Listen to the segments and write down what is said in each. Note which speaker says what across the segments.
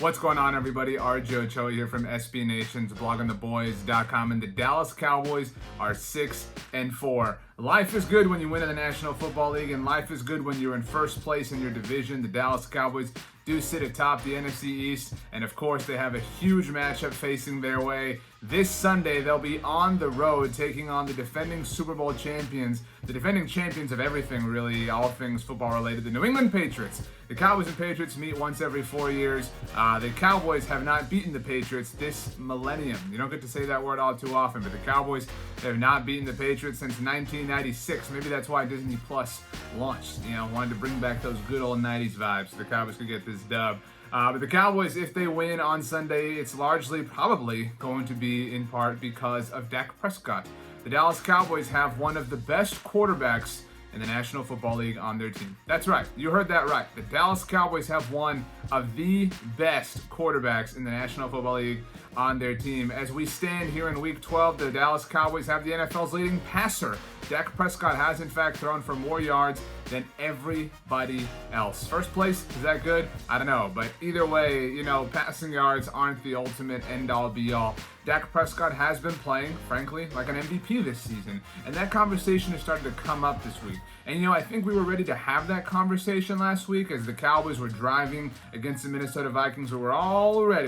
Speaker 1: What's going on, everybody? RJ Ochoa here from SB Nation's bloggingtheboys.com, and the Dallas Cowboys are 6-4. Life is good when you win in the National Football League, and life is good when you're in first place in your division. The Dallas Cowboys do sit atop the NFC East, and of course they have a huge matchup facing their way. This Sunday they'll be on the road taking on the defending Super Bowl champions, the defending champions of everything really, all things football related, the New England Patriots. The Cowboys and Patriots meet once every 4 years. The Cowboys have not beaten the Patriots this millennium. You don't get to say that word all too often, but the Cowboys have not beaten the Patriots since 1996. Maybe that's why Disney Plus launched. Wanted to bring back those good old 90s vibes so the Cowboys could get this dub. But the Cowboys, if they win on Sunday, it's largely probably going to be in part because of Dak Prescott. The Dallas Cowboys have one of the best quarterbacks in the National Football League on their team. That's right. You heard that right. The Dallas Cowboys have one of the best quarterbacks in the National Football League on their team. As we stand here in Week 12, the Dallas Cowboys have the NFL's leading passer. Dak Prescott has, in fact, thrown for more yards than everybody else. First place, is that good? I don't know. But either way, passing yards aren't the ultimate end-all, be-all. Dak Prescott has been playing, frankly, like an MVP this season. And that conversation is starting to come up this week. And, I think we were ready to have that conversation last week as the Cowboys were driving against the Minnesota Vikings. We were all ready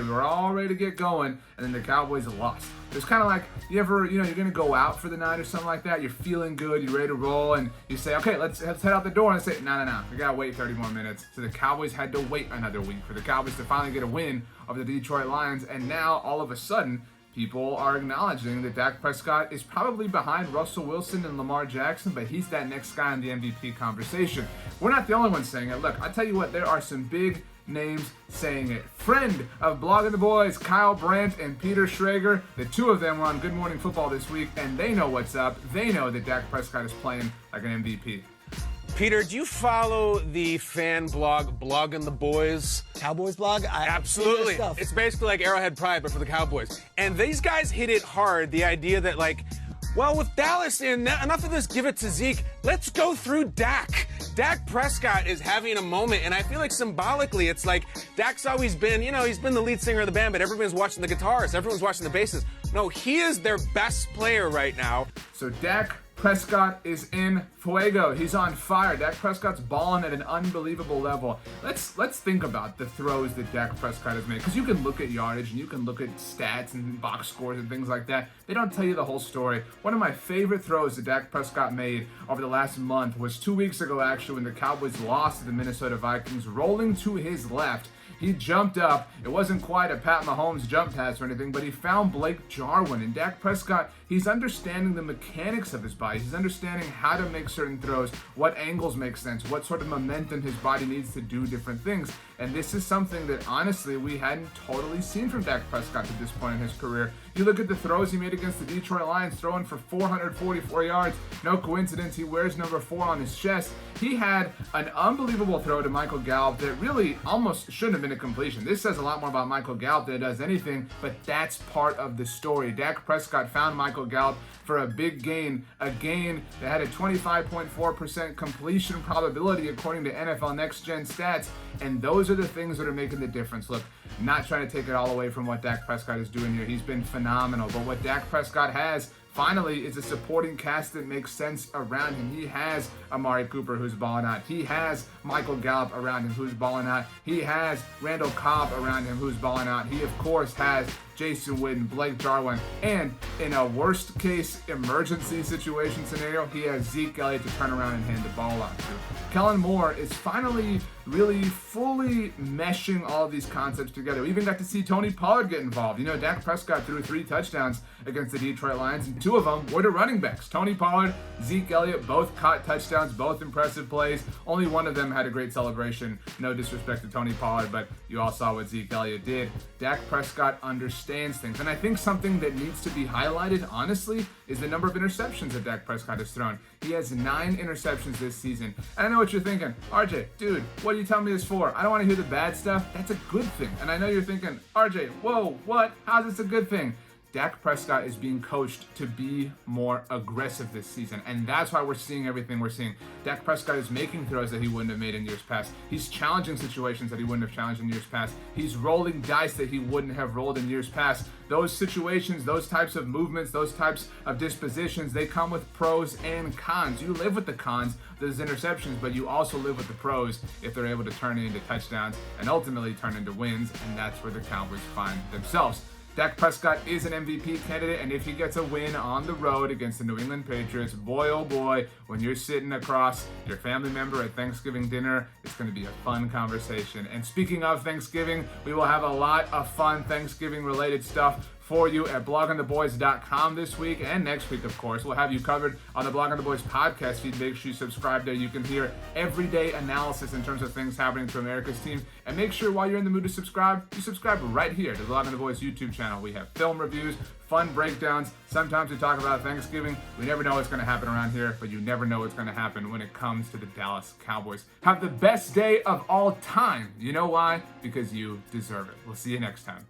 Speaker 1: to get going, and then the Cowboys lost. It's kind of like, you're going to go out for the night or something like that. You're feeling good, you're ready to roll, and you say, okay, let's head out the door, and say, no, we got to wait 30 more minutes. So the Cowboys had to wait another week for the Cowboys to finally get a win over the Detroit Lions, and now, all of a sudden, people are acknowledging that Dak Prescott is probably behind Russell Wilson and Lamar Jackson, but he's that next guy in the MVP conversation. We're not the only ones saying it. Look, I tell you what, there are some big names saying it. Friend of Blogging the Boys, Kyle Brant and Peter Schrager, the two of them were on Good Morning Football this week, and they know what's up. They know that Dak Prescott is playing like an MVP.
Speaker 2: Peter, do you follow the fan blog Blogging the Boys?
Speaker 3: Cowboys blog?
Speaker 2: Absolutely. It's basically like Arrowhead Pride, but for the Cowboys. And these guys hit it hard, the idea that, with Dallas in, enough of this give it to Zeke. Let's go through Dak. Dak Prescott is having a moment, and I feel like symbolically it's like Dak's always been, he's been the lead singer of the band, but everyone's watching the guitars, everyone's watching the basses. No, he is their best player right now.
Speaker 1: So Dak Prescott is in fuego. He's on fire. Dak Prescott's balling at an unbelievable level. Let's think about the throws that Dak Prescott has made, because you can look at yardage and you can look at stats and box scores and things like that. They don't tell you the whole story. One of my favorite throws that Dak Prescott made over the last month was 2 weeks ago, actually, when the Cowboys lost to the Minnesota Vikings. Rolling to his left, he jumped up. It wasn't quite a Pat Mahomes jump pass or anything, but he found Blake Jarwin. And Dak Prescott, he's understanding the mechanics of his body. He's understanding how to make certain throws, what angles make sense, what sort of momentum his body needs to do different things. And this is something that, honestly, we hadn't totally seen from Dak Prescott at this point in his career. You look at the throws he made against the Detroit Lions, throwing for 444 yards. No coincidence, he wears number 4 on his chest. He had an unbelievable throw to Michael Gallup that really almost shouldn't have been a completion. This says a lot more about Michael Gallup than it does anything, but that's part of the story. Dak Prescott found Michael Gallup for a big gain, a gain that had a 25.4% completion probability according to NFL Next Gen stats, and those are the things that are making the difference. Look, I'm not trying to take it all away from what Dak Prescott is doing here. He's been phenomenal, but what Dak Prescott has finally is a supporting cast that makes sense around him. He has Amari Cooper, who's balling out. He has Michael Gallup around him, who's balling out. He has Randall Cobb around him, who's balling out. He, of course, has Jason Witten, Blake Jarwin, and in a worst-case emergency situation scenario, he has Zeke Elliott to turn around and hand the ball off to. Kellen Moore is finally really fully meshing all of these concepts together. We even got to see Tony Pollard get involved. Dak Prescott threw 3 touchdowns against the Detroit Lions, and 2 of them were to running backs. Tony Pollard, Zeke Elliott, both caught touchdowns, both impressive plays. Only one of them had a great celebration. No disrespect to Tony Pollard, but you all saw what Zeke Elliott did. Dak Prescott understands things, and I think something that needs to be highlighted, honestly, is the number of interceptions that Dak Prescott has thrown. He has 9 interceptions this season. And I know what you're thinking. RJ, dude, what are you telling me this for? I don't want to hear the bad stuff. That's a good thing. And I know you're thinking, RJ, whoa, what? How's this a good thing? Dak Prescott is being coached to be more aggressive this season, and that's why we're seeing everything we're seeing. Dak Prescott is making throws that he wouldn't have made in years past. He's challenging situations that he wouldn't have challenged in years past. He's rolling dice that he wouldn't have rolled in years past. Those situations, those types of movements, those types of dispositions, they come with pros and cons. You live with the cons, those interceptions, but you also live with the pros if they're able to turn it into touchdowns and ultimately turn into wins, and that's where the Cowboys find themselves. Dak Prescott is an MVP candidate, and if he gets a win on the road against the New England Patriots, boy oh boy, when you're sitting across your family member at Thanksgiving dinner, it's going to be a fun conversation. And speaking of Thanksgiving, we will have a lot of fun Thanksgiving-related stuff for you at bloggingtheboys.com this week and next week, of course. We'll have you covered on the Blogging the Boys podcast feed. Make sure you subscribe there. You can hear everyday analysis in terms of things happening to America's team. And make sure while you're in the mood to subscribe, you subscribe right here to the Blogging the Boys YouTube channel. We have film reviews, fun breakdowns. Sometimes we talk about Thanksgiving. We never know what's going to happen around here, but you never know what's going to happen when it comes to the Dallas Cowboys. Have the best day of all time. You know why? Because you deserve it. We'll see you next time.